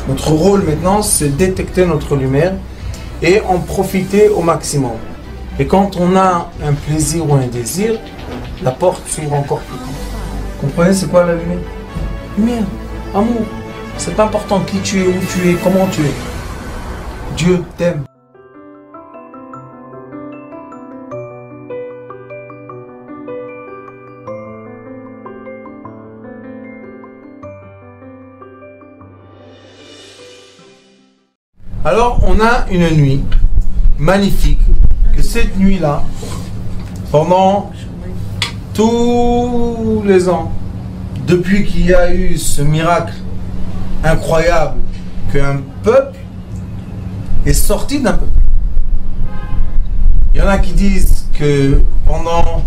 Notre rôle maintenant, c'est détecter notre lumière et en profiter au maximum. Et quand on a un plaisir ou un désir, la porte s'ouvre encore plus grand. Comprenez, c'est quoi la lumière? Lumière, amour. C'est pas important qui tu es, où tu es, comment tu es. Dieu t'aime. Alors, on a une nuit magnifique, que cette nuit-là, pendant tous les ans, depuis qu'il y a eu ce miracle incroyable qu'un peuple est sorti d'un peuple. Il y en a qui disent que pendant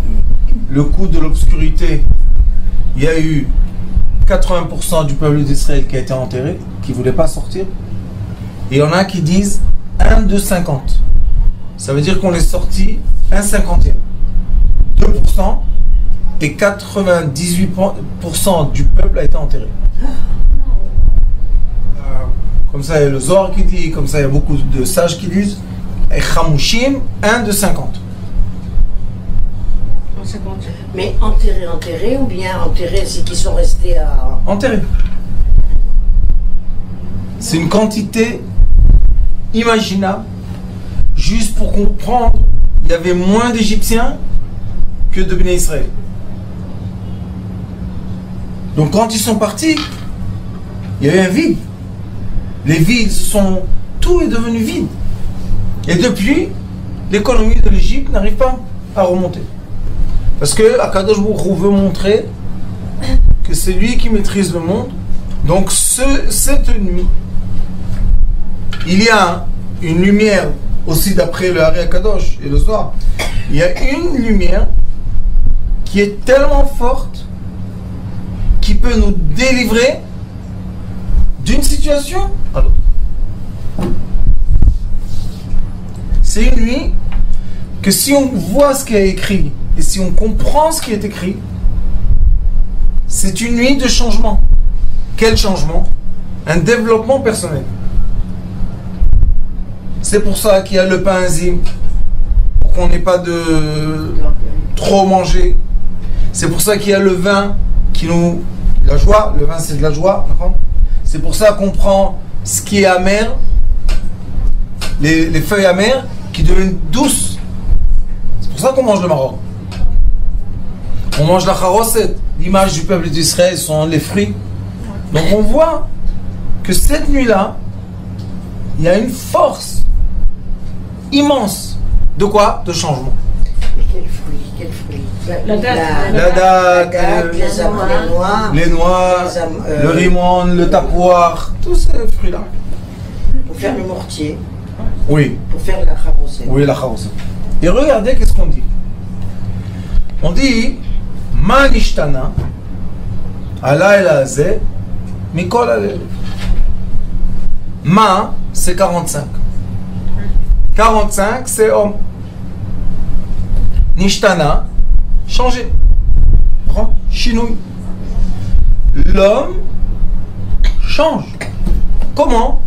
le coup de l'obscurité, il y a eu 80% du peuple d'Israël qui a été enterré, qui ne voulait pas sortir. Et il y en a qui disent 1 de 50. Ça veut dire qu'on est sorti 1/50e. 2% et 98% du peuple a été enterré. Comme ça, il y a le Zohar qui dit, comme ça, il y a beaucoup de sages qui disent et Chamushim, 1 de 50. Mais enterré ou bien enterré, c'est qu'ils sont restés à... Enterré. C'est une quantité imaginable. Juste pour comprendre, il y avait moins d'Égyptiens que de Bnei Israël. Donc quand ils sont partis, il y avait un vide. Les villes sont... Tout est devenu vide. Et depuis, l'économie de l'Égypte n'arrive pas à remonter. Parce que Akadosh Baruch Hu veut montrer que c'est lui qui maîtrise le monde. Donc cette nuit, il y a une lumière aussi d'après le Hari Akadosh et le Zohar. Il y a une lumière qui est tellement forte qui peut nous délivrer d'une situation à l'autre. C'est une nuit que si on voit ce qui est écrit et si on comprend ce qui est écrit, c'est une nuit de changement. Quel changement? Un développement personnel. C'est pour ça qu'il y a le pain enzyme, pour qu'on n'ait pas de trop manger. C'est pour ça qu'il y a le vin qui nous... La joie, le vin c'est de la joie. C'est pour ça qu'on prend ce qui est amer, les feuilles amères qui deviennent douces. C'est pour ça qu'on mange le maror. On mange la charoset, l'image du peuple d'Israël sont les fruits. Donc on voit que cette nuit-là, il y a une force immense. De quoi? De changement. Mais quel fruit? La date, les noix, le rimon, le tapoir, tous ces fruits-là. Pour faire le mortier. Oui. Pour faire la charoset. Oui, la charoset. Et regardez qu'est-ce qu'on dit. On dit Ma nishtana alayla ze mikol alel. Ma, c'est 45. 45, c'est homme. Nishtana, changer. Chinouille. L'homme change. Comment?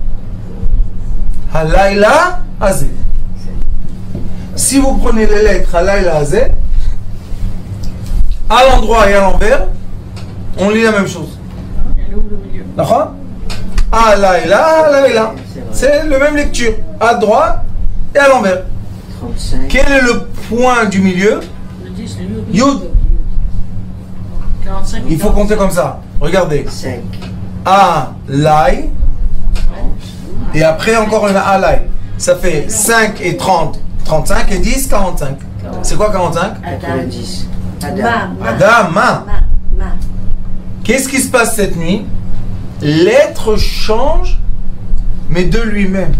Halayla azé. Si vous prenez les lettres Halayla azé, à l'endroit et à l'envers, on lit la même chose. D'accord? Halayla. C'est la même lecture. À droite et à l'envers. 35. Quel est le point du milieu? Le 10, le Yud. 45. Il faut compter comme ça. Regardez. 5. Alay. Et après encore un alay. Ça fait 5 et 30. 35 et 10, 45. C'est quoi 45? 90. Adama. Qu'est-ce qui se passe cette nuit? L'être change, mais de lui-même.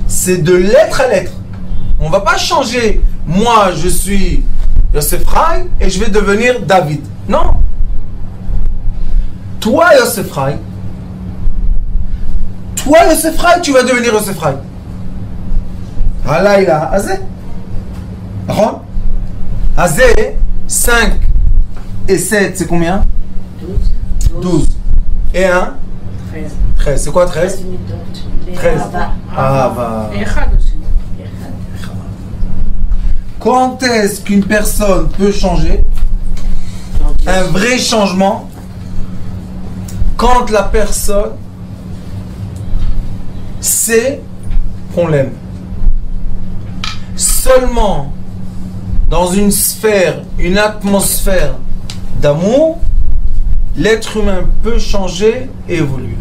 C'est de l'être à l'être. On ne va pas changer. Moi, je suis Yosef Rai et je vais devenir David. Non. Toi, Yosef Rai, tu vas devenir Yosef Rai. Halayla, Azé. D'accord? Azé, 5 et 7, c'est combien? 12. Et 1? 13. 13. C'est quoi 13? 13. Ah, bah. Et Echad aussi. Quand est-ce qu'une personne peut changer? Un vrai changement, quand la personne sait qu'on l'aime. Seulement dans une sphère, une atmosphère d'amour, l'être humain peut changer et évoluer.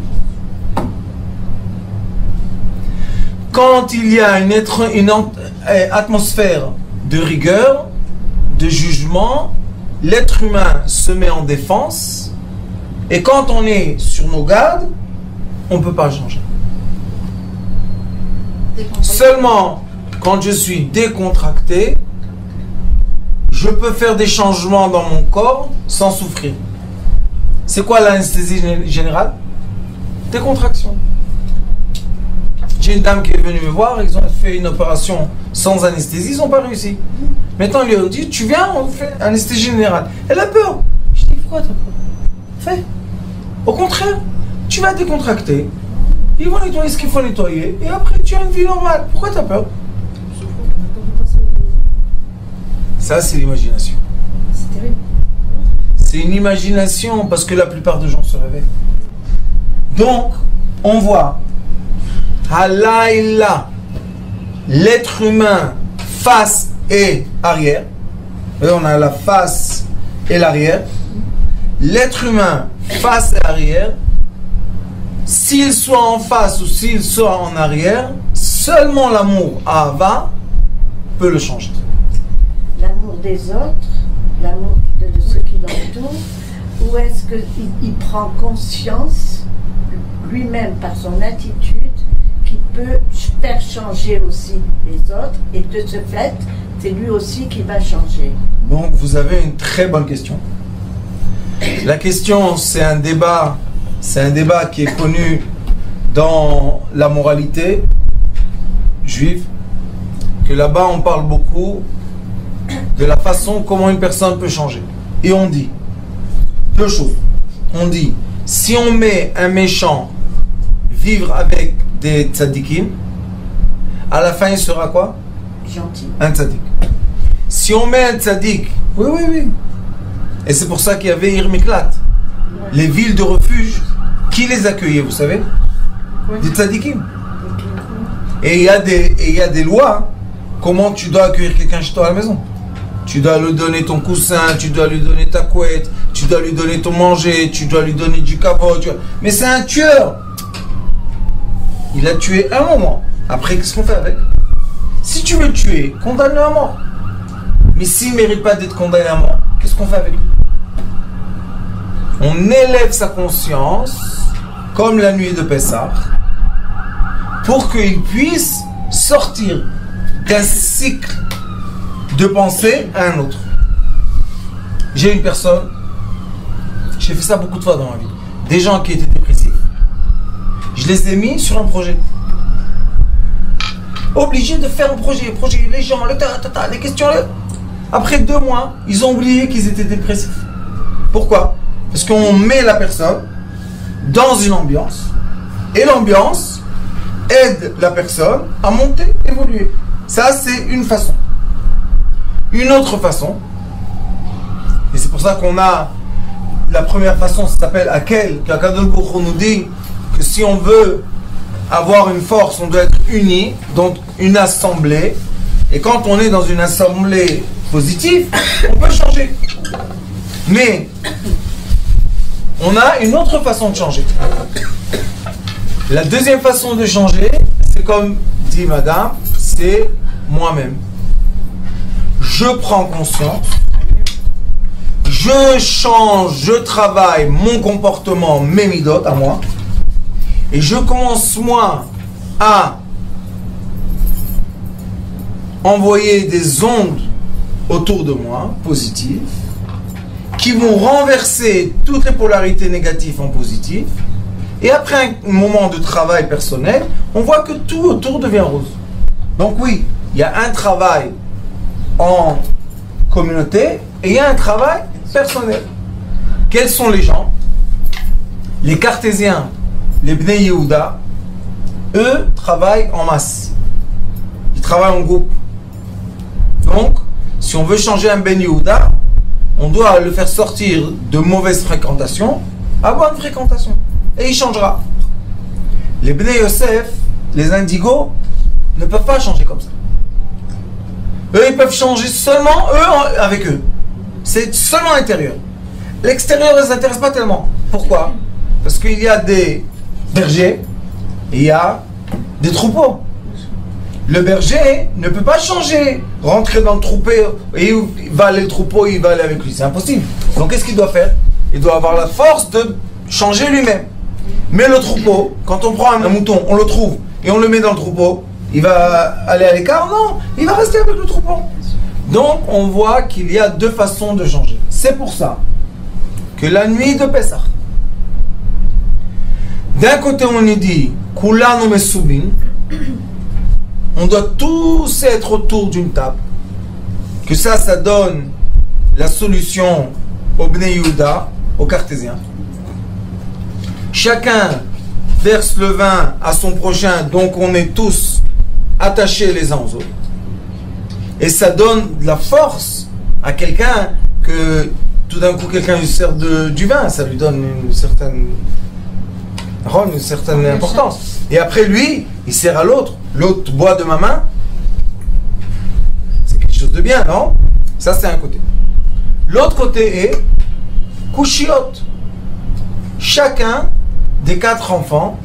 Quand il y a une atmosphère de rigueur, de jugement, l'être humain se met en défense, et quand on est sur nos gardes, on ne peut pas changer. Seulement quand je suis décontracté, je peux faire des changements dans mon corps sans souffrir. C'est quoi l'anesthésie générale? Décontraction. J'ai une dame qui est venue me voir, ils ont fait une opération sans anesthésie, ils n'ont pas réussi. Maintenant, ils lui ont dit, tu viens, on fait anesthésie générale. Elle a peur. Je dis, pourquoi t'as peur? Fais. Au contraire, tu vas décontracter. Ils vont nettoyer ce qu'il faut nettoyer. Et après, tu as une vie normale. Pourquoi t'as peur? Ça, c'est l'imagination. C'est terrible. C'est une imagination parce que la plupart des gens se réveillent. Donc, on voit Halaïla, l'être humain face et arrière. Et on a la face et l'arrière. L'être humain face et arrière, s'il soit en face ou s'il soit en arrière, seulement l'amour Ahava peut le changer. L'amour des autres, l'amour de ceux qui l'entourent, ou est-ce qu'il prend conscience lui-même par son attitude qu'il peut faire changer aussi les autres, et de ce fait, c'est lui aussi qui va changer? Donc vous avez une très bonne question. La question, c'est un débat qui est connu dans la moralité juive, que là-bas on parle beaucoup de la façon comment une personne peut changer. Et on dit deux choses. On dit, si on met un méchant vivre avec des tzadikim, à la fin il sera quoi? Gentil. Un tzadik. Si on met un tzadik, oui. Et c'est pour ça qu'il y avait Irmiklat, les villes de refuge, qui les accueillaient, vous savez? Des tzadikim. Et il y a des lois, comment tu dois accueillir quelqu'un chez toi à la maison. Tu dois lui donner ton coussin, tu dois lui donner ta couette, tu dois lui donner ton manger, tu dois lui donner du kavod. Mais c'est un tueur. Il a tué un moment. Après, qu'est-ce qu'on fait avec? Si tu veux le tuer, condamne-le à mort. Mais s'il ne mérite pas d'être condamné à mort, qu'est-ce qu'on fait avec lui? On élève sa conscience, comme la nuit de Pessah, pour qu'il puisse sortir d'un cycle de pensée à un autre. J'ai une personne, j'ai fait ça beaucoup de fois dans ma vie, des gens qui étaient dépressifs. Je les ai mis sur un projet. Obligés de faire un projet, les gens, les questions. Après 2 mois, ils ont oublié qu'ils étaient dépressifs. Pourquoi? Parce qu'on met la personne dans une ambiance, et l'ambiance aide la personne à monter, évoluer. Ça, c'est une façon. Une autre façon, et c'est pour ça qu'on a la première façon, ça s'appelle Akel, qu'Akadosh Baruch Hu nous dit que si on veut avoir une force, on doit être unis, donc une assemblée, et quand on est dans une assemblée positive, on peut changer. Mais on a une autre façon de changer. La deuxième façon de changer, c'est comme dit madame, c'est moi-même. Je prends conscience, je change, je travaille mon comportement, mes midot à moi, et je commence moi à envoyer des ondes autour de moi, positives, qui vont renverser toutes les polarités négatives en positives, et après un moment de travail personnel, on voit que tout autour devient rose. Donc oui, il y a un travail en communauté et il y a un travail personnel. Quels sont les gens? Les cartésiens, les Bnei Yehuda, eux travaillent en masse. Ils travaillent en groupe. Donc, si on veut changer un Ben Yehuda, on doit le faire sortir de mauvaise fréquentation à bonne fréquentation. Et il changera. Les Bnei Yosef, les indigos, ne peuvent pas changer comme ça. Eux, ils peuvent changer seulement eux avec eux. C'est seulement l'intérieur. L'extérieur ne les intéresse pas tellement. Pourquoi? Parce qu'il y a des bergers et il y a des troupeaux. Le berger ne peut pas changer, rentrer dans le troupeau et il va aller le troupeau, il va aller avec lui. C'est impossible. Donc qu'est-ce qu'il doit faire? Il doit avoir la force de changer lui-même. Mais le troupeau, quand on prend un mouton, on le trouve et on le met dans le troupeau, il va aller à l'écart? Non, il va rester avec le troupeau. Donc on voit qu'il y a deux façons de changer. C'est pour ça que la nuit de Pessah, d'un côté on nous dit Kulanu Mesubin, on doit tous être autour d'une table, que ça donne la solution au Bnei Yehuda, aux cartésiens. Chacun verse le vin à son prochain, donc on est tous attachés les uns aux autres. Et ça donne de la force à quelqu'un que tout d'un coup quelqu'un lui sert du vin, ça lui donne une certaine importance. Et après lui, il sert à l'autre, l'autre boit de ma main. C'est quelque chose de bien, non? Ça c'est un côté. L'autre côté est Kushiot. Chacun des 4 enfants,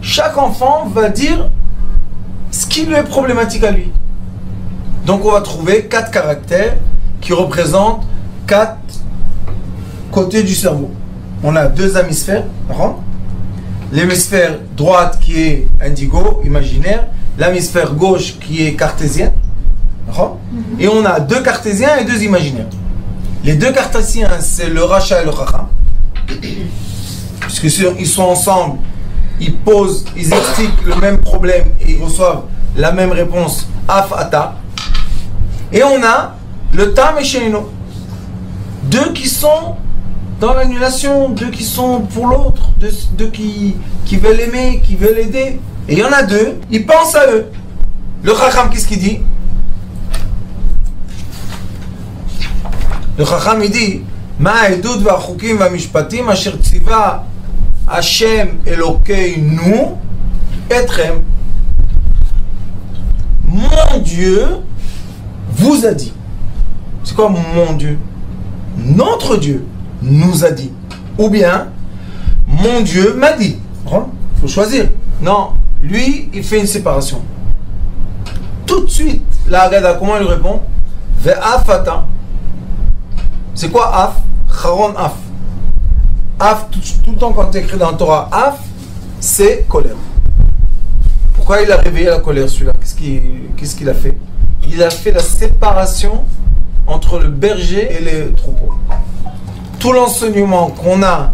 chaque enfant va dire ce qui lui est problématique à lui. Donc on va trouver 4 caractères qui représentent 4 côtés du cerveau. On a 2 hémisphères, l'hémisphère droite qui est indigo, imaginaire, l'hémisphère gauche qui est cartésien, et on a 2 cartésiens et 2 imaginaires. Les 2 cartésiens, c'est le Racha et le Chacham, puisque ils sont ensemble, ils expliquent le même problème et ils reçoivent la même réponse, Af Ata. Et on a le Tam et Shenino, 2 qui sont dans l'annulation, 2 qui sont pour l'autre, 2 qui veulent aimer, qui veulent aider. Et il y en a 2, ils pensent à eux. Le Chacham, qu'est-ce qu'il dit? Le Chacham, il dit Ma'edut va'chukim va'mishpatim asher tziva Hashem Elokeinu etrem. Mon Dieu vous a dit. C'est quoi mon Dieu? Notre Dieu nous a dit. Ou bien, mon Dieu m'a dit. Il faut choisir. Non, lui, il fait une séparation. Tout de suite, la Haggadah, comment il répond? Ve'afata. C'est quoi af? Charon af. Af, tout le temps quand tu écris dans la Torah, af, c'est colère. Pourquoi il a réveillé la colère celui-là? Qu'est-ce qu'il a fait? Il a fait la séparation entre le berger et les troupeaux. Tout l'enseignement qu'on a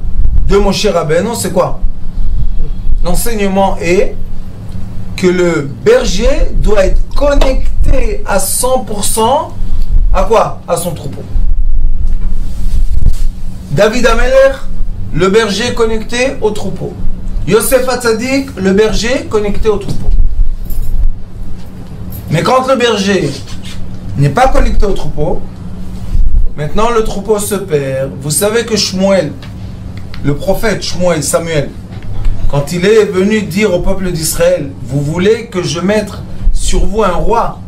de Moshe Rabbeinu, c'est quoi? L'enseignement est que le berger doit être connecté à 100% à quoi? À son troupeau. David Ameler, le berger connecté au troupeau. Yosef Hatzadik, le berger connecté au troupeau. Mais quand le berger n'est pas connecté au troupeau, maintenant le troupeau se perd. Vous savez que Shmuel, le prophète Shmuel, Samuel, quand il est venu dire au peuple d'Israël, vous voulez que je mette sur vous un roi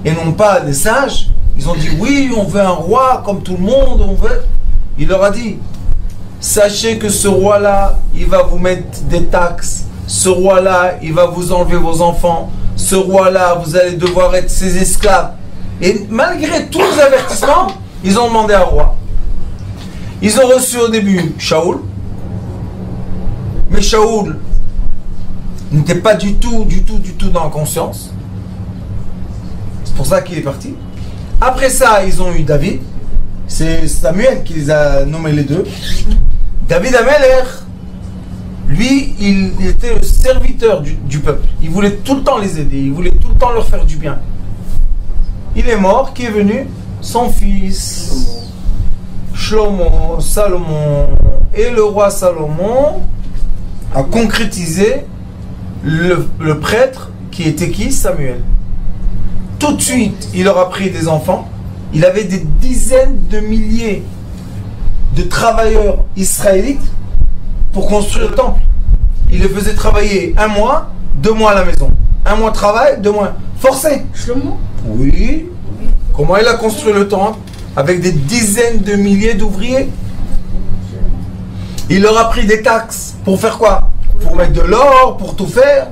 et non pas des sages? Ils ont dit oui, on veut un roi comme tout le monde, on veut. Il leur a dit, sachez que ce roi-là, il va vous mettre des taxes. Ce roi-là, il va vous enlever vos enfants. Ce roi-là, vous allez devoir être ses esclaves. Et malgré tous les avertissements, ils ont demandé un roi. Ils ont reçu au début Shaoul. Mais Shaoul n'était pas du tout dans la conscience. C'est pour ça qu'il est parti. Après ça, ils ont eu David. C'est Samuel qui les a nommés les 2. David Ameler, lui, il était le serviteur du peuple. Il voulait tout le temps les aider. Il voulait tout le temps leur faire du bien. Il est mort. Qui est venu? Son fils. Shlomo, Salomon. et le roi Salomon a concrétisé le prêtre qui était qui? Samuel. Tout de suite, il leur a pris des enfants. Il avait des dizaines de milliers de travailleurs israélites pour construire le temple. Il les faisait travailler 1 mois, 2 mois à la maison. 1 mois de travail, 2 mois. Forcé. Shlomo? Oui. Comment il a construit le temple? Avec des dizaines de milliers d'ouvriers. Il leur a pris des taxes. Pour faire quoi? Pour mettre de l'or, pour tout faire.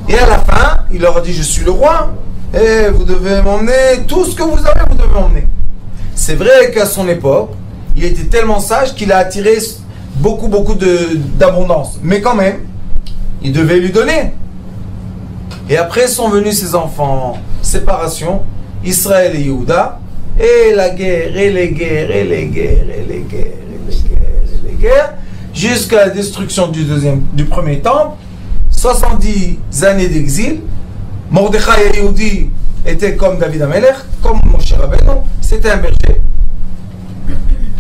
Et à la fin, il leur a dit, je suis le roi. Et vous devez m'emmener, tout ce que vous avez, vous devez m'emmener. C'est vrai qu'à son époque, il était tellement sage qu'il a attiré beaucoup d'abondance. Mais quand même, il devait lui donner. Et après sont venus ses enfants, séparation, Israël et Yehuda, et la guerre, et les guerres, et les guerres, et les guerres, et les guerres, et les guerres, jusqu'à la destruction du premier temple, 70 années d'exil. Mordechai et Yehudi étaient comme David Amelech, comme Moshe Rabbeinu, c'était un berger.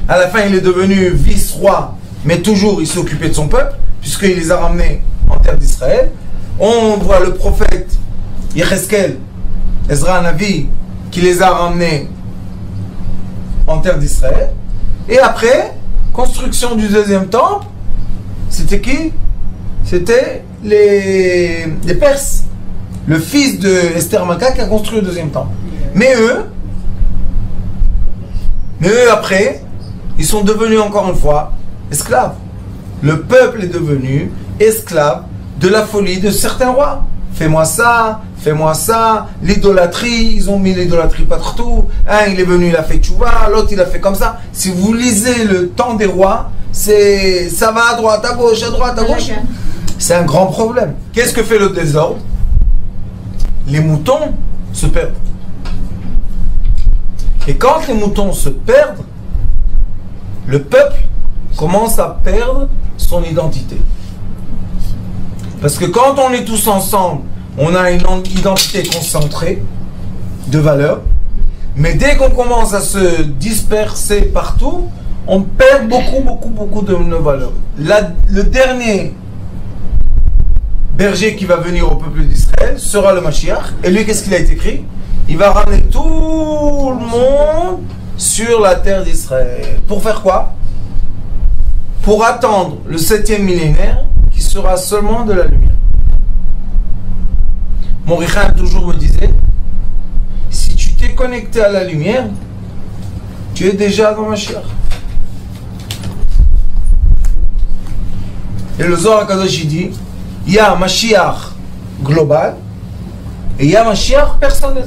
À la fin, il est devenu vice-roi, mais toujours il s'occupait de son peuple, puisqu'il les a ramenés en terre d'Israël. On voit le prophète Yecheskel, Ezra Navi, qui les a ramenés en terre d'Israël. Et après, construction du deuxième temple, c'était qui? C'était les Perses. Le fils de Esther Maka qui a construit le deuxième temple. Mais eux, après, ils sont devenus encore une fois esclaves. Le peuple est devenu esclave de la folie de certains rois. Fais-moi ça, l'idolâtrie, ils ont mis l'idolâtrie partout. Un, il est venu, il a fait tchouva, l'autre, il a fait comme ça. Si vous lisez le temps des rois, ça va à droite, à gauche, à droite, à gauche. C'est un grand problème. Qu'est-ce que fait le désordre? Les moutons se perdent. Et quand les moutons se perdent, le peuple commence à perdre son identité. Parce que quand on est tous ensemble, on a une identité concentrée de valeurs. Mais dès qu'on commence à se disperser partout, on perd beaucoup de nos valeurs. Le dernier berger qui va venir au peuple d'Israël sera le Mashiach. Et lui, qu'est-ce qu'il a été écrit? Il va ramener tout le monde sur la terre d'Israël. Pour faire quoi? Pour attendre le 7e millénaire qui sera seulement de la lumière. Mon Richard toujours me disait, si tu t'es connecté à la lumière, tu es déjà dans Mashiach. Et le Zohar HaKadosh il dit, il y a un Mashiach global et il y a un Mashiach personnel.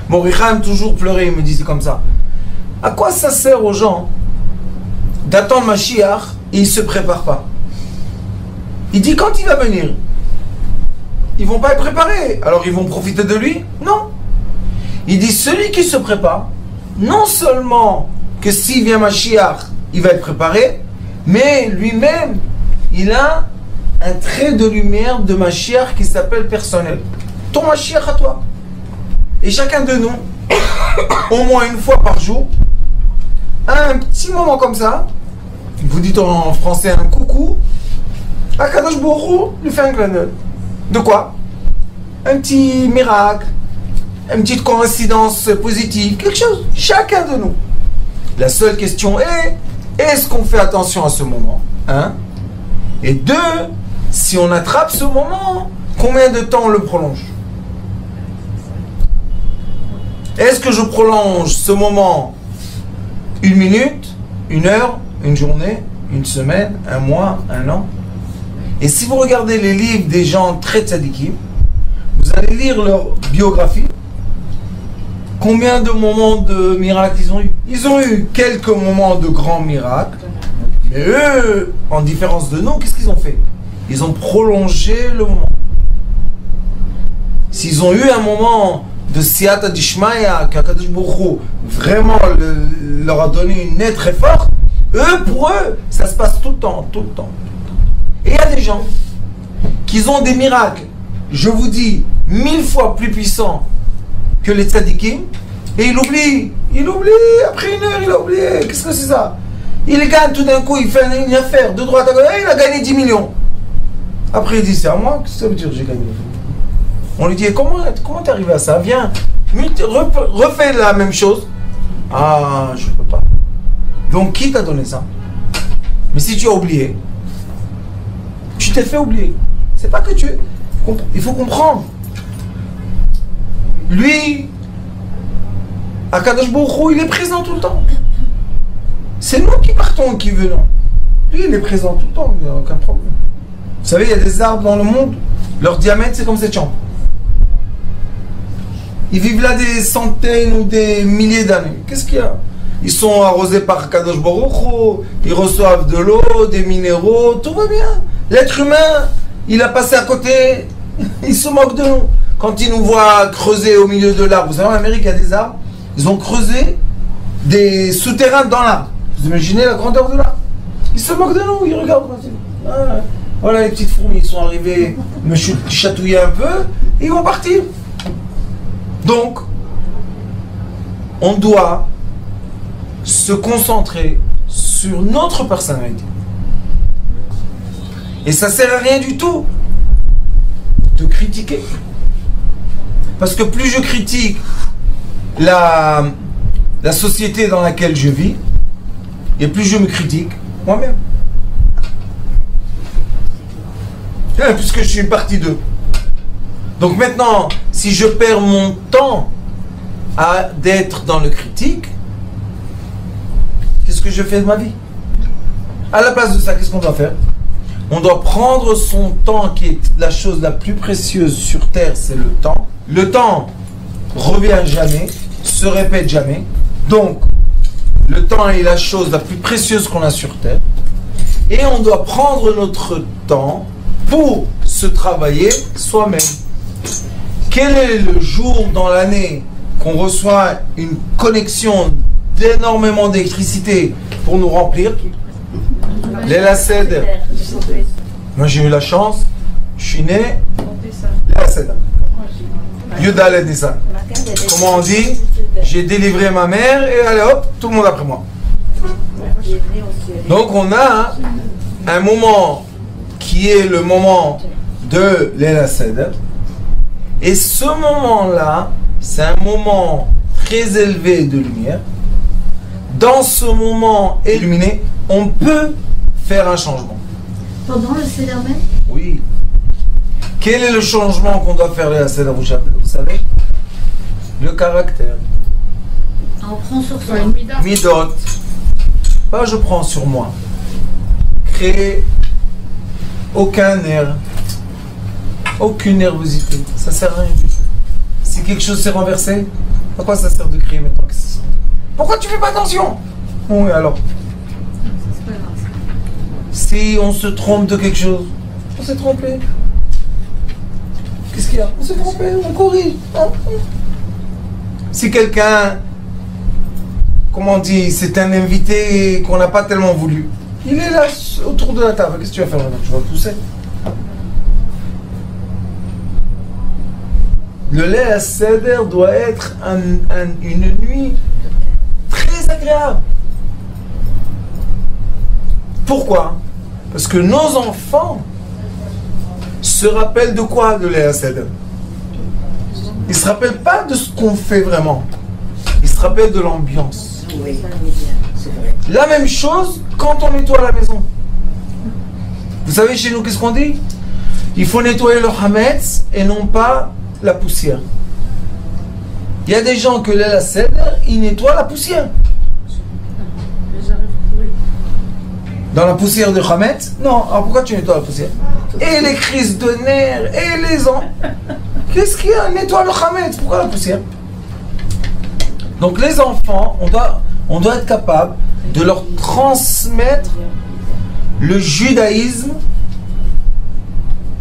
Mon Richard toujours pleurait, il me disait comme ça. À quoi ça sert aux gens d'attendre Mashiach et ils ne se préparent pas? Il dit quand il va venir, ils ne vont pas être préparés, alors ils vont profiter de lui? Non. Il dit celui qui se prépare, non seulement que s'il vient Mashiach, il va être préparé, mais lui-même, il a un trait de lumière de Mashiach qui s'appelle personnel. Ton Mashiach à toi. Et chacun de nous, au moins une fois par jour, a un petit moment comme ça, vous dites en français un coucou, Akadosh Baruch Hu lui fait un clin d'œil. De quoi? Un petit miracle, une petite coïncidence positive, quelque chose. Chacun de nous. La seule question est, est-ce qu'on fait attention à ce moment? Et 2, si on attrape ce moment, combien de temps on le prolonge? Est-ce que je prolonge ce moment 1 minute, 1 heure, 1 journée, 1 semaine, 1 mois, 1 an? Et si vous regardez les livres des gens très tzadikim, vous allez lire leur biographie. Combien de moments de miracles ils ont eu? Ils ont eu quelques moments de grands miracles. Mais eux, en différence de nous, qu'est-ce qu'ils ont fait? Ils ont prolongé le moment. S'ils ont eu un moment de Siyata Dishmaya, qu'Akadosh Baruch Hu vraiment leur a donné une aide très forte, pour eux, ça se passe tout le temps. Et il y a des gens qui ont des miracles, je vous dis, 1000 fois plus puissants que les tzadikim, et il oublie, après 1 heure, il a oublié. Qu'est-ce que c'est ça? Il gagne tout d'un coup, il fait une affaire de droite à gauche, il a gagné 10 millions. Après il dit c'est à moi, qu'est-ce que ça veut dire j'ai gagné? On lui dit comment t'es arrivé à ça? Viens, refais la même chose. Ah, je peux pas. Donc qui t'a donné ça? Mais si tu as oublié, tu t'es fait oublier. C'est pas que tu... Il faut comprendre. Lui, Akadosh Baruch Hu, il est présent tout le temps. C'est nous qui partons et qui venons. Lui, il est présent tout le temps, il n'y a aucun problème. Vous savez, il y a des arbres dans le monde, leur diamètre, c'est comme cette chambre. Ils vivent là des centaines ou des milliers d'années. Qu'est-ce qu'il y a? Ils sont arrosés par Kadosh Baruch Hu, ils reçoivent de l'eau, des minéraux, tout va bien. L'être humain, il a passé à côté, il se moque de nous. Quand il nous voit creuser au milieu de l'arbre, vous savez, en Amérique, il y a des arbres, ils ont creusé des souterrains dans l'arbre. Vous imaginez la grandeur de l'arbre? Ils se moquent de nous, ils regardent. Ah, voilà, les petites fourmis, ils sont arrivés me chatouiller un peu, et ils vont partir. Donc, on doit se concentrer sur notre personnalité. Et ça sert à rien du tout de critiquer. Parce que plus je critique la société dans laquelle je vis, et plus je me critique moi-même. Puisque je suis une partie d'eux. Donc maintenant, si je perds mon temps d'être dans le critique, qu'est-ce que je fais de ma vie? À la place de ça, qu'est-ce qu'on doit faire? On doit prendre son temps, qui est la chose la plus précieuse sur Terre, c'est le temps. Le temps revient jamais, se répète jamais. Donc, le temps est la chose la plus précieuse qu'on a sur Terre. Et on doit prendre notre temps pour se travailler soi-même. Quel est le jour dans l'année qu'on reçoit une connexion d'énormément d'électricité pour nous remplir? Leil HaSeder. Moi j'ai eu la chance, je suis né Leil HaSeder. Yudaleh Nissan. Comment on dit? J'ai délivré ma mère et allez hop, tout le monde après moi. Donc on a un moment qui est le moment de Leil HaSeder. Et ce moment-là, c'est un moment très élevé de lumière. Dans ce moment illuminé, on peut faire un changement. Pendant le Seder même? Oui. Quel est le changement qu'on doit faire à Seder, vous savez? Le caractère. Ah, on prend sur soi. Midot. Pas je prends sur moi. Créer aucun nerf. Aucune nervosité. Ça sert à rien du tout. Si quelque chose s'est renversé, à quoi ça sert de crier maintenant? Pourquoi tu fais pas attention? Oui, alors. Si on se trompe de quelque chose, on s'est trompé. Qu'est-ce qu'il y a? On s'est trompé, on corrige. Si quelqu'un, comment on dit, c'est un invité qu'on n'a pas tellement voulu, il est là autour de la table. Qu'est-ce que tu vas faire maintenant? Tu vas pousser. Le Leil HaSeder doit être une nuit très agréable. Pourquoi? Parce que nos enfants se rappellent de quoi de Leil HaSeder? Ils ne se rappellent pas de ce qu'on fait vraiment. Ils se rappellent de l'ambiance. Oui, c'est vrai. La même chose quand on nettoie la maison. Vous savez chez nous qu'est-ce qu'on dit? Il faut nettoyer le hametz et non pas la poussière. Il y a des gens que Leil HaSeder, ils nettoient la poussière. Dans la poussière de Hametz? Non. Alors pourquoi tu nettoies la poussière? Et les crises de nerfs, et les ans. Qu'est-ce qu'il y a? Nettoie le Hametz. Pourquoi la poussière? Donc les enfants, on doit être capable de leur transmettre le judaïsme.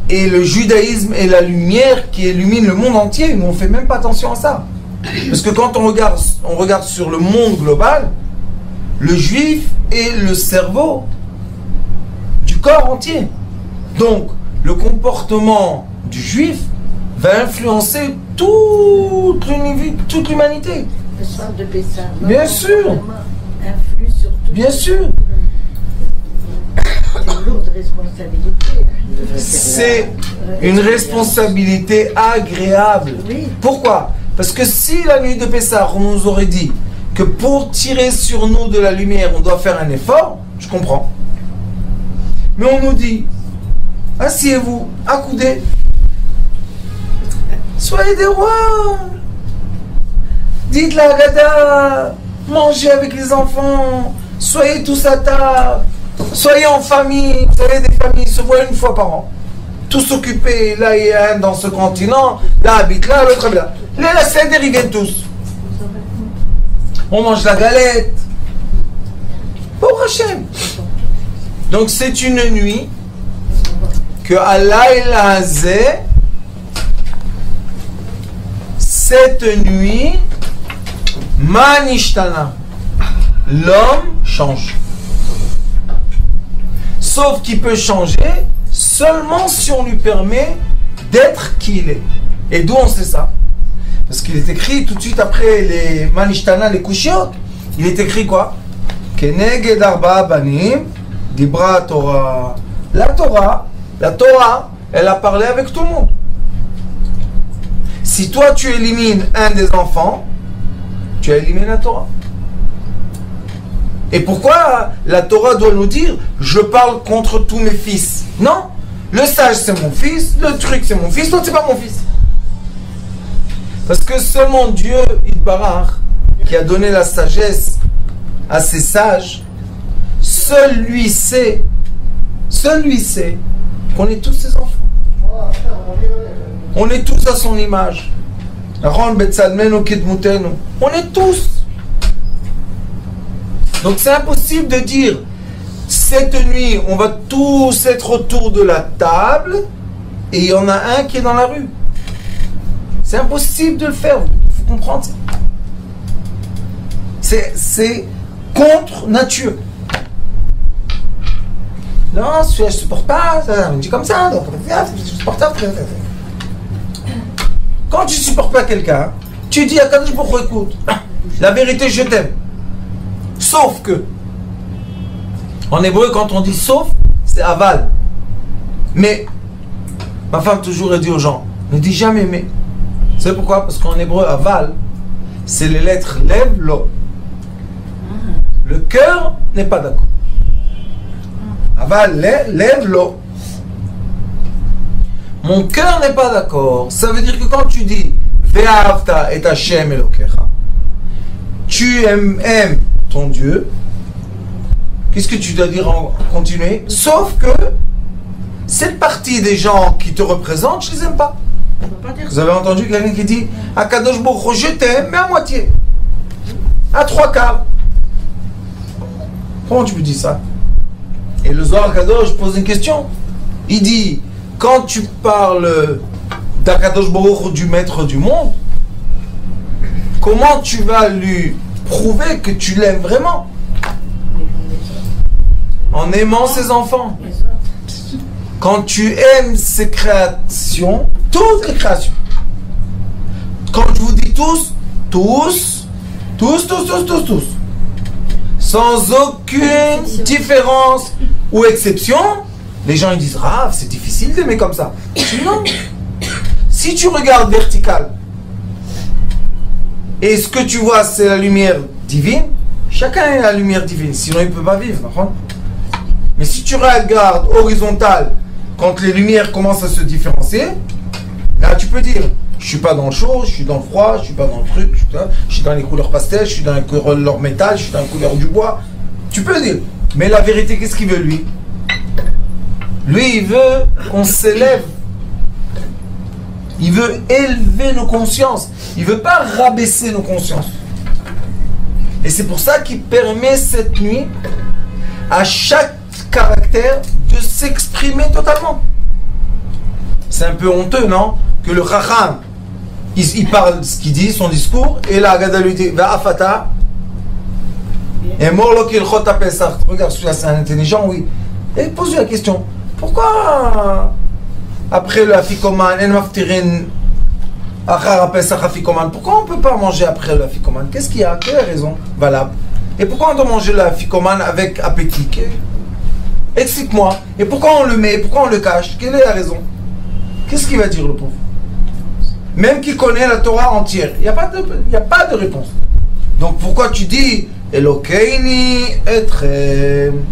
Et le judaïsme est la lumière qui illumine le monde entier. Mais on ne fait même pas attention à ça. Parce que quand on regarde sur le monde global, le juif est le cerveau du corps entier. Donc, le comportement du juif va influencer toute l'humanité. Le soir de Pessah. Bien sûr. Influe sur tout. Bien sûr. c'est une responsabilité agréable. Oui. Pourquoi? Parce que si la nuit de Pessah, on nous aurait dit que pour tirer sur nous de la lumière, on doit faire un effort, je comprends. Mais on nous dit, asseyez-vous, accoudez, soyez des rois, dites la Haggadah, mangez avec les enfants, soyez tous à table, soyez en famille. Vous savez, des familles se voient une fois par an, tous occupés. Là, il y a un dans ce continent, là habite là, l'autre là. La Seder, ils viennent tous. On mange la galette. Pour Hachem. Donc c'est une nuit que Allah el Hazeh, cette nuit, Manishtana, l'homme change. Sauf qu'il peut changer seulement si on lui permet d'être qui il est. Et d'où on sait ça? Parce qu'il est écrit tout de suite après les Manishtana, les Kushiot, il est écrit quoi? Keneged arba banim dibra Torah. La Torah, elle a parlé avec tout le monde. Si toi tu élimines un des enfants, tu as éliminé la Torah. Et pourquoi la Torah doit nous dire je parle contre tous mes fils? Non, le sage c'est mon fils, le truc c'est mon fils, l'autre c'est pas mon fils. Parce que seulement Dieu, Yitbarach, qui a donné la sagesse à ses sages, seul lui sait qu'on est tous ses enfants. On est tous à son image. On est tous. Donc c'est impossible de dire cette nuit on va tous être autour de la table et il y en a un qui est dans la rue. C'est impossible de le faire, il faut comprendre ça. C'est contre nature. Non, celui-là je supporte pas, ça me dit comme ça, donc je supporte pas. Quand tu supportes pas quelqu'un, tu dis à Kadosh Baruch Hu, écoute, la vérité je t'aime. Sauf que, en hébreu quand on dit sauf, c'est aval. Mais, ma femme toujours a dit aux gens, ne dis jamais mais. Vous savez pourquoi? Parce qu'en hébreu, aval, c'est les lettres lev, lo. Le cœur n'est pas d'accord. Aval, lev, lo. Mon cœur n'est pas d'accord. Ça veut dire que quand tu dis Ve'ahavta et Hashem Elokecha, tu aimes ton Dieu, qu'est-ce que tu dois dire en continuer? Sauf que cette partie des gens qui te représentent, je les aime pas. Vous avez entendu quelqu'un qui dit Akadosh Baruch Hu, je t'aime, mais à moitié, à 3/4. Comment tu peux dire ça? Et le Zohar Kadosh pose une question. Il dit quand tu parles d'Akadosh Baruch Hu, du maître du monde, comment tu vas lui prouver que tu l'aimes vraiment? En aimant ses enfants. Quand tu aimes ses créations, toutes les créations. Quand je vous dis tous, sans aucune différence ou exception, les gens ils disent Rav, c'est difficile d'aimer comme ça. Non. Si tu regardes vertical et ce que tu vois c'est la lumière divine, chacun a la lumière divine, sinon il ne peut pas vivre. Mais si tu regardes horizontal, quand les lumières commencent à se différencier, là tu peux dire je suis pas dans le chaud, je suis dans le froid, je suis pas dans le truc, je suis dans les couleurs pastel, je suis dans les couleurs métal, je suis dans les couleurs du bois. Tu peux dire. Mais la vérité, qu'est-ce qu'il veut lui? Lui, il veut qu'on s'élève. Il veut élever nos consciences. Il veut pas rabaisser nos consciences. Et c'est pour ça qu'il permet cette nuit à chaque caractère de s'exprimer totalement. C'est un peu honteux, non? Que le Chacham, il parle ce qu'il dit, son discours, et la Haggadah lui dit Va'afata, et Morlo Kilchot Pesach. Regarde, celui-là c'est un intelligent, oui. Et pose-lui la question pourquoi après le Afikoman, En Maftirin, Achar Pesach Afikoman, pourquoi on ne peut pas manger après le Afikoman? Qu'est-ce qu'il y a? Quelle raison valable? Et pourquoi on doit manger le Afikoman avec appétit? Et Explique-moi. Et pourquoi on le met? Pourquoi on le cache? Quelle est la raison? Qu'est-ce qu'il va dire le pauvre? Même qui connaît la Torah entière. Il n'y a pas de réponse. Donc pourquoi tu dis Elokeini etrem,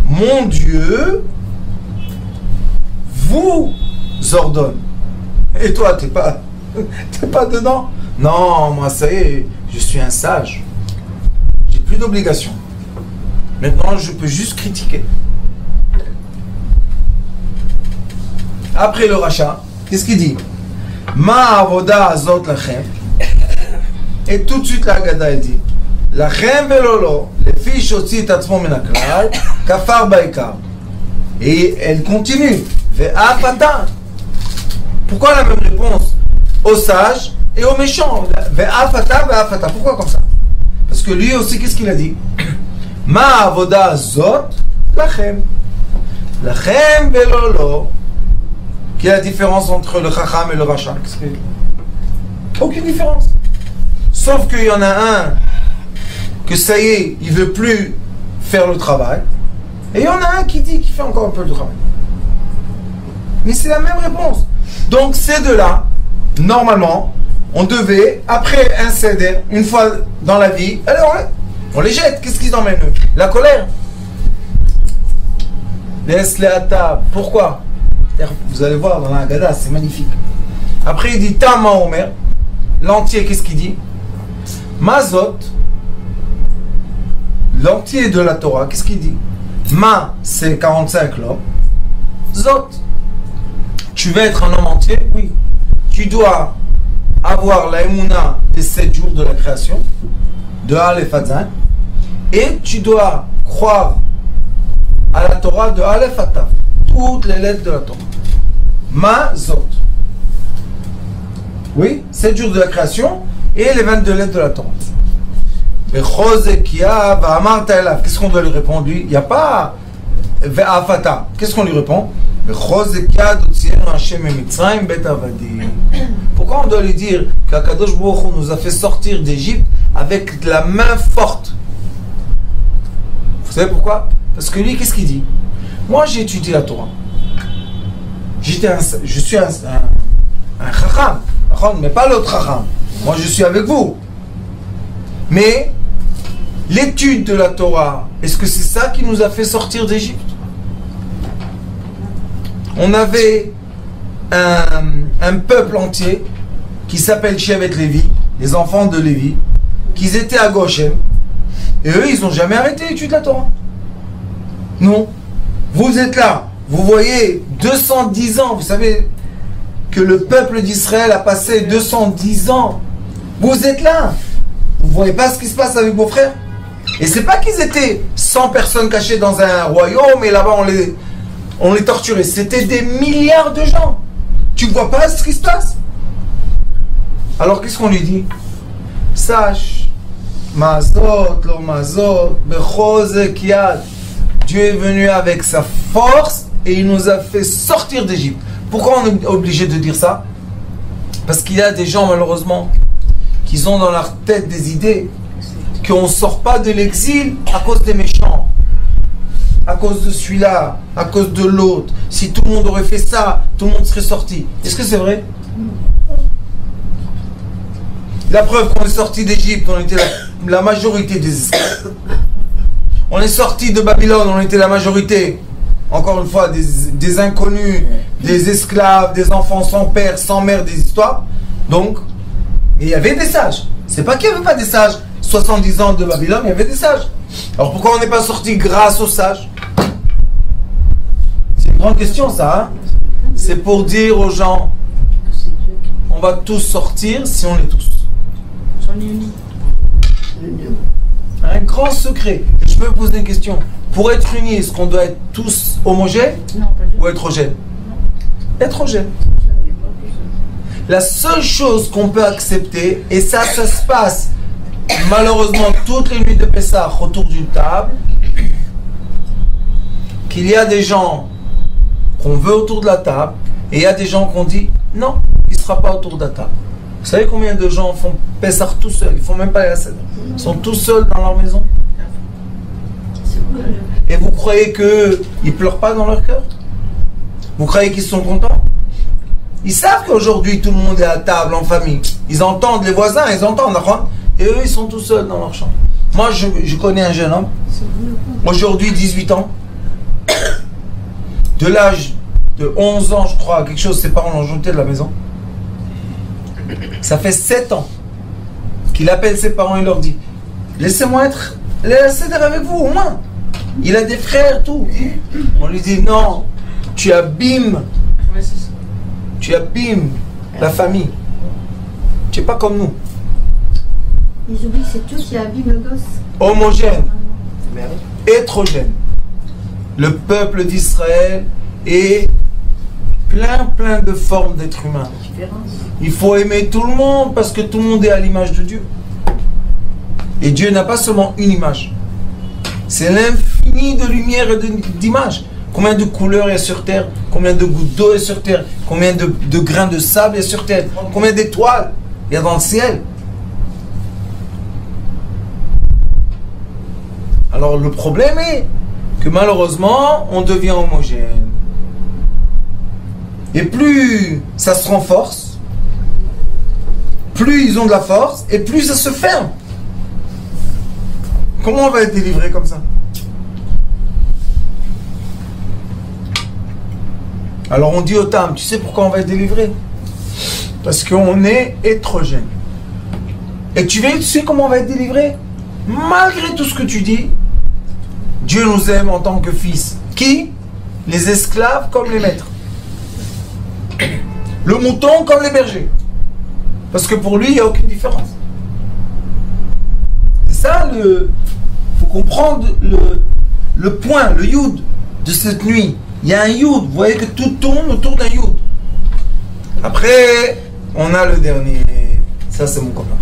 mon Dieu vous ordonne. Et toi, t'es pas dedans? Non, moi ça y est, je suis un sage. J'ai plus d'obligation. Maintenant, je peux juste critiquer. Après le rachat, qu'est-ce qu'il dit? Ma avoda azot lachem. Et tout de suite la Haggadah elle dit lachem velolo lefi shotzi tatzmo min haklal kafar baikar. Et elle continue ve'afata. Pourquoi la même réponse aux sages et aux méchants? Ve'afata, ve'afata. Pourquoi comme ça? Parce que lui aussi, qu'est-ce qu'il a dit? Ma avoda azot lachem. Lachem velolo. Quelle est la différence entre le chacham et le rachat? Aucune différence. Sauf qu'il y en a un que ça y est, il ne veut plus faire le travail. Et il y en a un qui dit qu'il fait encore un peu de travail. Mais c'est la même réponse. Donc ces deux-là, normalement, on devait, après un seder, une fois dans la vie, alors on les jette. Qu'est-ce qu'ils emmènent eux? La colère. Laisse-les à table. Pourquoi? Vous allez voir dans la Haggadah, c'est magnifique. Après il dit Tama Omer, l'entier, qu'est-ce qu'il dit? Mazot, l'entier de la Torah, qu'est-ce qu'il dit? Ma, c'est 45 l'homme. Zot, tu veux être un homme entier? Oui. Tu dois avoir la Emouna des 7 jours de la création, de Aleph à Zayin, et tu dois croire à la Torah de Aleph à Tav, toutes les lettres de la Torah. Mazot. Oui, 7 jours de la création et les 22 lettres de la Torah. Qu'est-ce qu'on doit lui répondre lui? Il n'y a pas Ve'afata. Qu'est-ce qu'on lui répond? Pourquoi on doit lui dire qu'Akadosh Baruch Hu nous a fait sortir d'Égypte avec la main forte? Vous savez pourquoi? Parce que lui, qu'est-ce qu'il dit? Moi, j'ai étudié la Torah. Je suis un chacham, mais pas l'autre chacham. Moi, je suis avec vous. Mais l'étude de la Torah, est-ce que c'est ça qui nous a fait sortir d'Égypte? On avait un peuple entier qui s'appelle Shevet Lévi, les enfants de Lévi, qui étaient à Goshen, et eux, ils n'ont jamais arrêté l'étude de la Torah. Non. Vous êtes là, vous voyez 210 ans, vous savez que le peuple d'Israël a passé 210 ans. Vous êtes là, vous ne voyez pas ce qui se passe avec vos frères? Et c'est pas qu'ils étaient 100 personnes cachées dans un royaume et là-bas on les torturait. C'était des milliards de gens. Tu ne vois pas ce qui se passe? Alors qu'est-ce qu'on lui dit? Sache, Mazot, lo Mazot, Bechozek Yad. Dieu est venu avec sa force et il nous a fait sortir d'Égypte. Pourquoi on est obligé de dire ça? Parce qu'il y a des gens malheureusement qui ont dans leur tête des idées qu'on ne sort pas de l'exil à cause des méchants, à cause de celui-là, à cause de l'autre. Si tout le monde aurait fait ça, tout le monde serait sorti. Est-ce que c'est vrai? La preuve qu'on est sorti d'Égypte, on était la majorité des esclaves. On est sorti de Babylone, on était la majorité. Encore une fois, des inconnus, des esclaves, des enfants sans père, sans mère, des histoires. Donc, il y avait des sages. C'est pas qu'il n'y avait pas des sages. 70 ans de Babylone, il y avait des sages. Alors pourquoi on n'est pas sorti grâce aux sages? C'est une grande question ça. Hein? C'est pour dire aux gens, on va tous sortir si on est tous. J'en ai unis. Un grand secret. Je peux vous poser une question. Pour être unis, est-ce qu'on doit être tous homogènes? Non, pas du tout. Ou hétérogènes? Hétérogènes. La seule chose qu'on peut accepter, et ça se passe malheureusement toutes les nuits de Pessah autour d'une table, qu'il y a des gens qu'on veut autour de la table, et il y a des gens qu'on dit non, il ne sera pas autour de la table. Vous savez combien de gens font Pessah tout seuls? Ils ne font même pas la scène. Ils sont tous seuls dans leur maison. Et vous croyez qu'ils pleurent pas dans leur cœur? Vous croyez qu'ils sont contents? Ils savent qu'aujourd'hui tout le monde est à table en famille. Ils entendent les voisins, ils entendent. Et eux, ils sont tout seuls dans leur chambre. Moi, je connais un jeune homme, aujourd'hui 18 ans, de l'âge de 11 ans, je crois, quelque chose, ses parents l'ont jeté de la maison. Ça fait 7 ans qu'il appelle ses parents et leur dit: laissez-moi être avec vous, au moins. Il a des frères, tout. On lui dit: non, tu abîmes. Tu abîmes la famille. Tu n'es pas comme nous. Ils oublient que c'est tout qui abîme le gosse. Homogène, hétérogène. Le peuple d'Israël est plein de formes d'êtres humains. Il faut aimer tout le monde parce que tout le monde est à l'image de Dieu. Et Dieu n'a pas seulement une image. C'est l'infini de lumière et d'images. Combien de couleurs il y a sur terre? Combien de gouttes d'eau il y a sur terre? Combien de grains de sable il y a sur terre? Combien d'étoiles il y a dans le ciel? Alors le problème est que malheureusement, on devient homogène. Et plus ça se renforce, plus ils ont de la force, et plus ça se ferme. Comment on va être délivré comme ça? Alors on dit au Tam, tu sais pourquoi on va être délivré? Parce qu'on est hétérogène. Et tu sais comment on va être délivré? Malgré tout ce que tu dis, Dieu nous aime en tant que fils. Qui? Les esclaves comme les maîtres. Le mouton comme les bergers. Parce que pour lui, il n'y a aucune différence. C'est ça il faut comprendre le point, le youd de cette nuit. Il y a un youd. Vous voyez que tout tourne autour d'un youd. Après, on a le dernier. Ça, c'est mon copain.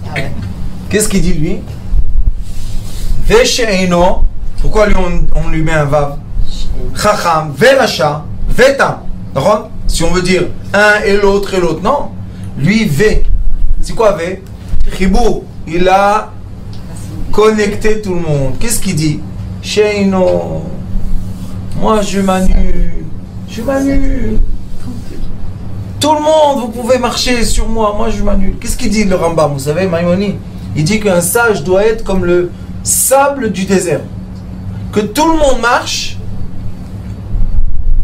Ah ouais. Qu'est-ce qu'il dit lui? Vesheino. Pourquoi lui on lui met un vav? Chacham, veracha, vetam. D'accord? Si on veut dire un et l'autre, non. Lui, V. C'est quoi V? Chibou. Il a connecté tout le monde. Qu'est-ce qu'il dit? Sheino. Moi, je m'annule. Je m'annule. Tout le monde, vous pouvez marcher sur moi. Moi, je m'annule. Qu'est-ce qu'il dit le Rambam? Vous savez, Maïmonide, il dit qu'un sage doit être comme le sable du désert. Que tout le monde marche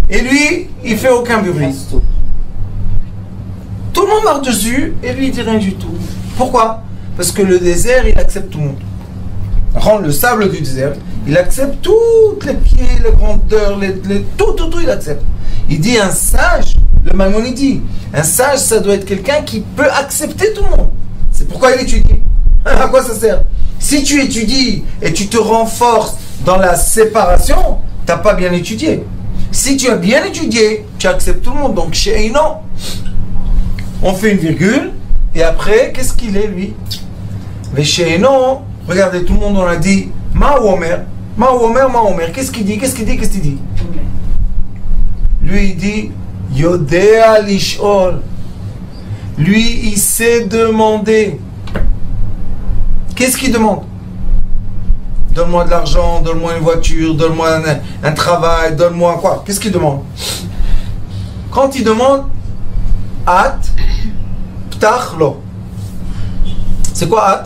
et lui, il fait aucun bruit. Tout le monde marche dessus et lui, il dit rien du tout. Pourquoi? Parce que le désert, il accepte tout le monde. Rendre le sable du désert, il accepte toutes les pieds, les grandeurs, tout, il accepte. Il dit un sage, le Maïmonide dit, un sage, ça doit être quelqu'un qui peut accepter tout le monde. C'est pourquoi il étudie. À quoi ça sert? Si tu étudies et tu te renforces dans la séparation, tu n'as pas bien étudié. Si tu as bien étudié, tu acceptes tout le monde. Donc chez non. On fait une virgule, et après, qu'est-ce qu'il est, lui? Mais chez non, regardez, tout le monde, on a dit Ma Omer. Qu'est-ce qu'il dit? Lui, il dit Yodea Lishol. Lui, il sait demander. Qu'est-ce qu'il demande? Donne-moi de l'argent, donne-moi une voiture, donne-moi un travail, donne-moi quoi? Qu'est-ce qu'il demande? Quand il demande At, Ptach Lo. C'est quoi At?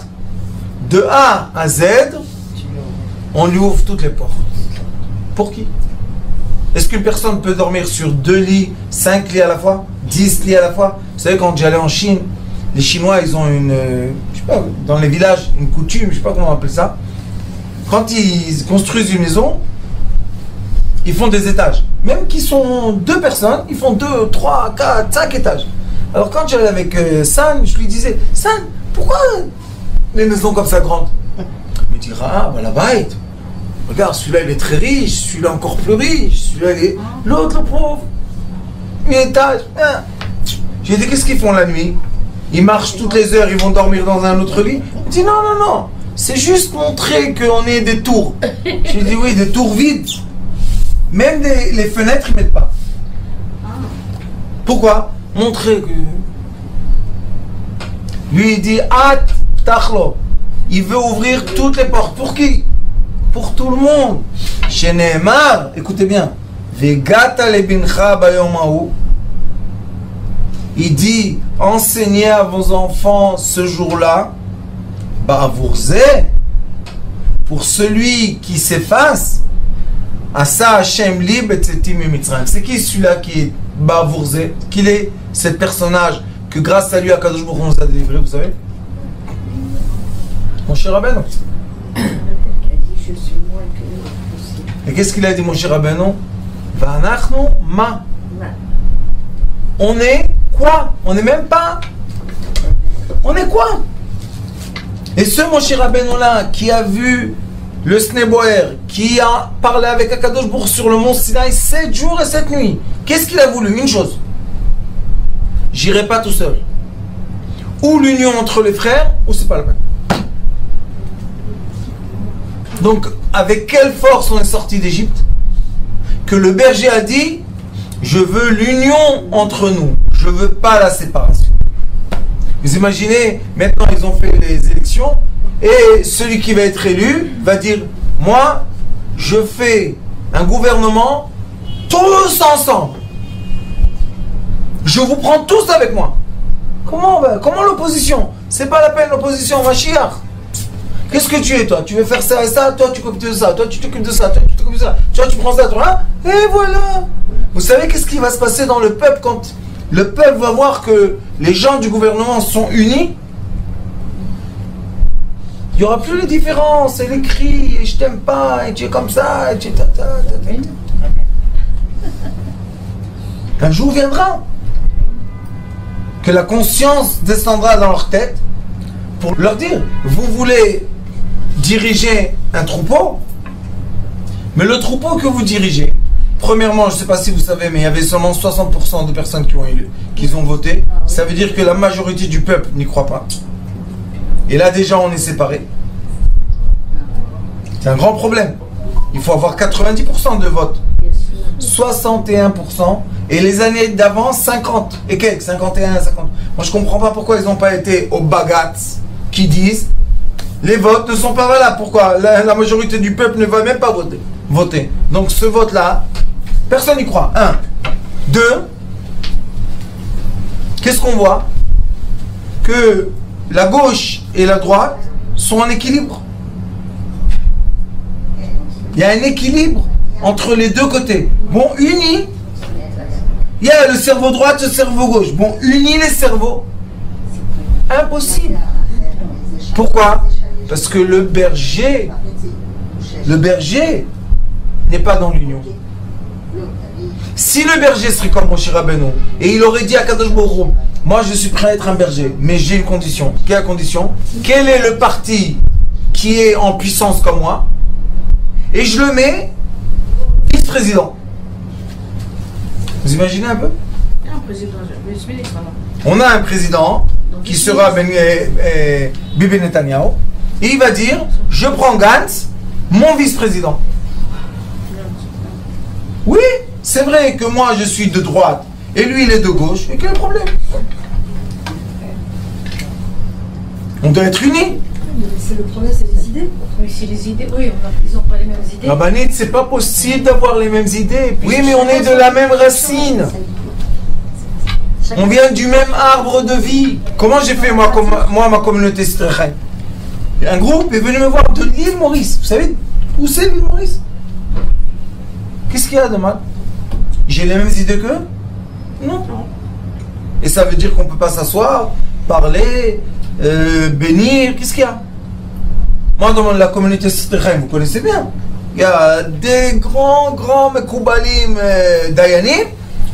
De A à Z, on lui ouvre toutes les portes. Pour qui? Est-ce qu'une personne peut dormir sur 2 lits, 5 lits à la fois, 10 lits à la fois? Vous savez, quand j'allais en Chine, les Chinois, ils ont une, je sais pas, dans les villages, une coutume, je sais pas comment on appelle ça. Quand ils construisent une maison, ils font des étages. Même qu'ils sont 2 personnes, ils font 2, 3, 4, 5 étages. Alors quand j'allais avec San, je lui disais, San, pourquoi les maisons comme ça grandes? Il me dira, bah la bête. Regarde, celui-là il est très riche, celui-là encore plus riche, celui-là il est... L'autre le pauvre. Un étage. Hein. J'ai dit, qu'est-ce qu'ils font la nuit? Ils marchent toutes les heures, ils vont dormir dans un autre lit. Il dit, non. C'est juste montrer qu'on est des tours. J'ai dit, oui, des tours vides. Même les fenêtres, ils ne mettent pas. Pourquoi? Montrer que... Lui, il dit, At Tachlo. Il veut ouvrir toutes les portes. Pour qui? pour tout le monde. Chez Nehemar, écoutez bien, Vegata lebincha bayom hahu. Il dit, enseignez à vos enfants ce jour-là, Ba'avourze, pour celui qui s'efface, Asa Hashem li betzeti mimitzrayim. C'est qui celui-là qui est Ba'avourze? Qu'il est ce personnage que grâce à lui, Akadosh Baruch Hu nous a délivré, vous savez? Mon cher Rabbeinu. Il a dit, je suis moins que lui. Et qu'est-ce qu'il a dit, mon cher Rabbeinu? Va'anachnu ma. On est quoi? On n'est même pas. On est quoi? Et ce mon cher Rabbeinu là, qui a vu le Sneboer, qui a parlé avec Akadosh Baruch Hu sur le mont Sinaï 7 jours et 7 nuits, qu'est-ce qu'il a voulu? Une chose. J'irai pas tout seul. Ou l'union entre les frères, ou c'est pas la peine. Donc, avec quelle force on est sorti d'Égypte? Que le berger a dit, je veux l'union entre nous. Je veux pas la séparation. Vous imaginez, maintenant ils ont fait les élections, et celui qui va être élu va dire, moi, je fais un gouvernement tous ensemble. Je vous prends tous avec moi. Comment l'opposition? C'est pas la peine l'opposition, Mashiach. Qu'est-ce que tu es toi? Tu veux faire ça et ça, toi tu t'occupes de ça, toi tu t'occupes de ça, toi tu t'occupes de ça, toi tu prends ça, toi là, et voilà. Vous savez qu'est-ce qui va se passer dans le peuple quand le peuple va voir que les gens du gouvernement sont unis? Il n'y aura plus les différences et les cris, et je t'aime pas, et tu es comme ça, et tu es tata. Un jour viendra que la conscience descendra dans leur tête pour leur dire, vous voulez diriger un troupeau, mais le troupeau que vous dirigez, premièrement, je ne sais pas si vous savez, mais il y avait seulement 60% de personnes qui ont voté. Ça veut dire que la majorité du peuple n'y croit pas. Et là déjà on est séparés. C'est un grand problème. Il faut avoir 90% de vote. 61%. Et les années d'avant, 50. Et quelques, 51, 50. Moi je comprends pas pourquoi ils n'ont pas été au Bagatz qui disent les votes ne sont pas valables. Pourquoi? La majorité du peuple ne va même pas voter. Donc ce vote-là, personne n'y croit. 1. 2. Qu'est-ce qu'on voit? Que la gauche et la droite sont en équilibre. Il y a un équilibre entre les deux côtés. Bon, unis. Il y a le cerveau droit et le cerveau gauche. Bon, unis les cerveaux. Impossible. Pourquoi? Parce que le berger n'est pas dans l'union. Si le berger serait comme Moshe Rabbeinu et il aurait dit à Kadosh Baruch Hu, moi je suis prêt à être un berger, mais j'ai une condition. Quelle est la condition? Quel est le parti qui est en puissance comme moi? Et je le mets vice-président. Vous imaginez un peu? Un président, on a un président qui sera Bibi Netanyahu, et il va dire, je prends Gantz, mon vice-président. Oui, c'est vrai que moi je suis de droite et lui il est de gauche, et quel est le problème? On doit être unis. C'est le problème, c'est les idées. Oui, c'est les idées. Oui, ils n'ont pas les mêmes idées. Rabbanit, c'est pas possible d'avoir les mêmes idées. Oui, mais on est de la même racine. On vient du même arbre de vie. Comment j'ai fait moi ma communauté Strechem? Un groupe est venu me voir de l'île Maurice. Vous savez où c'est l'île Maurice? Qu'est-ce qu'il y a de mal? J'ai les mêmes idées qu'eux? Non. Et ça veut dire qu'on ne peut pas s'asseoir, parler, bénir. Qu'est-ce qu'il y a? Moi, dans la communauté Strechem, vous connaissez bien. Il y a des grands Mekoubalim Dayanim.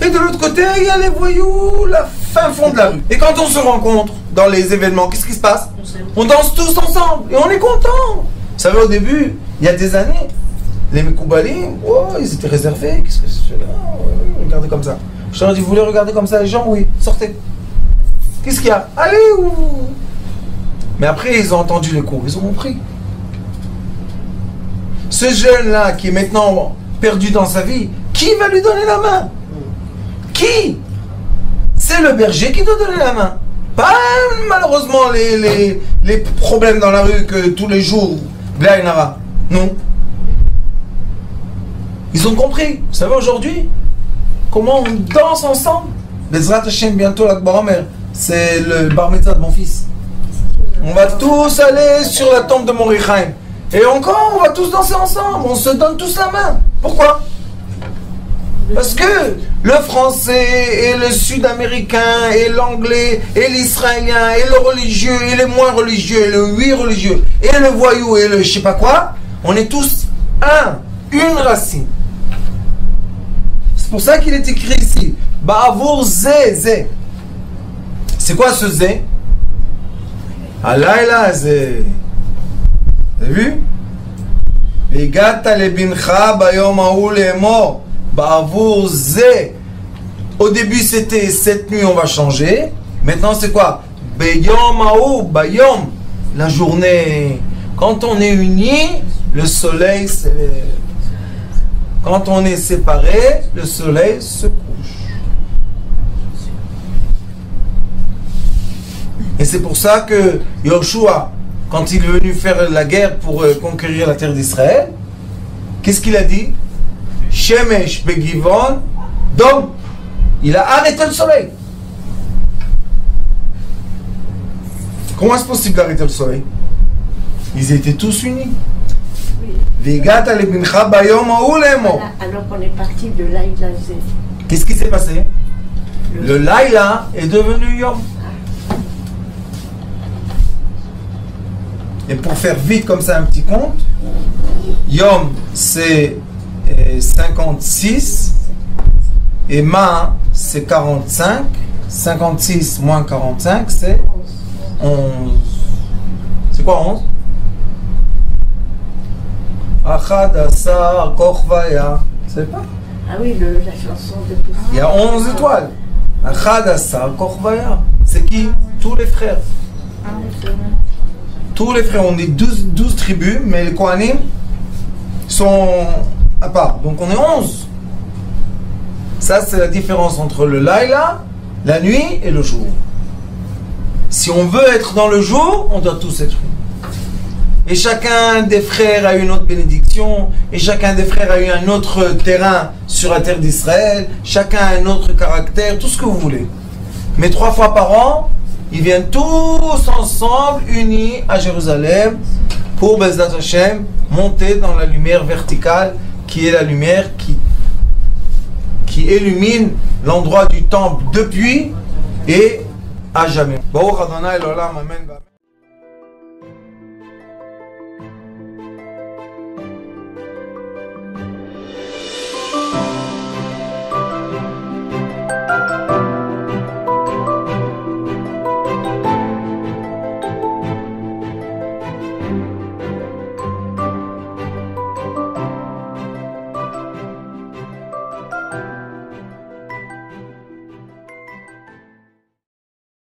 Et de l'autre côté, il y a les voyous, la fin fond de la rue. Et quand on se rencontre dans les événements, qu'est-ce qui se passe? On danse tous ensemble et on est contents. Vous savez, au début, il y a des années, les Mekoubalim, oh, ils étaient réservés. Qu'est-ce que c'est là? Regardez comme ça. Je leur ai dit, vous voulez regarder comme ça les gens? Oui, sortez. Qu'est-ce qu'il y a? Allez, où? Mais après, ils ont entendu les cours, ils ont compris. Ce jeune-là qui est maintenant perdu dans sa vie, qui va lui donner la main? Qui? C'est le berger qui doit donner la main. Pas malheureusement les problèmes dans la rue que tous les jours, Blainara. Non. Ils ont compris. Vous savez aujourd'hui comment on danse ensemble. Bezrat Hashem, bientôt l'Akbar Omer. C'est le bar mitzvah de mon fils. On va tous aller sur la tombe de Mordechai. Et encore, on va tous danser ensemble. On se donne tous la main. Pourquoi? Parce que le français et le sud-américain et l'anglais et l'israélien et le religieux et le moins religieux et le oui religieux et le voyou et le je sais pas quoi, on est tous une racine. C'est pour ça qu'il est écrit ici. Ba'avour zé zé. C'est quoi ce zé? Alayla zé. Vous avez vu? Vegata lebincha bayom haou lemor. Ba'avour zé. Au début c'était cette nuit on va changer. Maintenant c'est quoi? Bayom haou bayom. La journée. Quand on est unis, le soleil c'est... Quand on est séparés, le soleil se couche. Et c'est pour ça que Yoshua, quand il est venu faire la guerre pour conquérir la terre d'Israël, qu'est-ce qu'il a dit? Shemesh begivon dom. Il a arrêté le soleil. Comment est-ce possible d'arrêter le soleil? Ils étaient tous unis. Voilà, alors qu'on est parti de Laïla Zé. Qu'est-ce qui s'est passé? Le Laïla est devenu Yom. Et pour faire vite comme ça un petit compte, Yom c'est 56 et Ma c'est 45. 56 moins 45 c'est 11. C'est quoi 11? Achad Asar Kochvaya. Vous savez pas? Ah oui, la chanson de Poussin. Il y a 11 étoiles. Achad Asar Kochvaya. C'est qui? Tous les frères. Tous les frères. On est 12 tribus, mais les Kohanim sont à part. Donc on est 11. Ça, c'est la différence entre le Laïla, la nuit et le jour. Si on veut être dans le jour, on doit tous être unis. Et chacun des frères a une autre bénédiction, et chacun des frères a eu un autre terrain sur la terre d'Israël, chacun a un autre caractère, tout ce que vous voulez. Mais 3 fois par an, ils viennent tous ensemble, unis à Jérusalem, pour Bezrat Hashem, monter dans la lumière verticale, qui est la lumière qui illumine l'endroit du temple depuis et à jamais. Baruch Adonai l'olam, amen.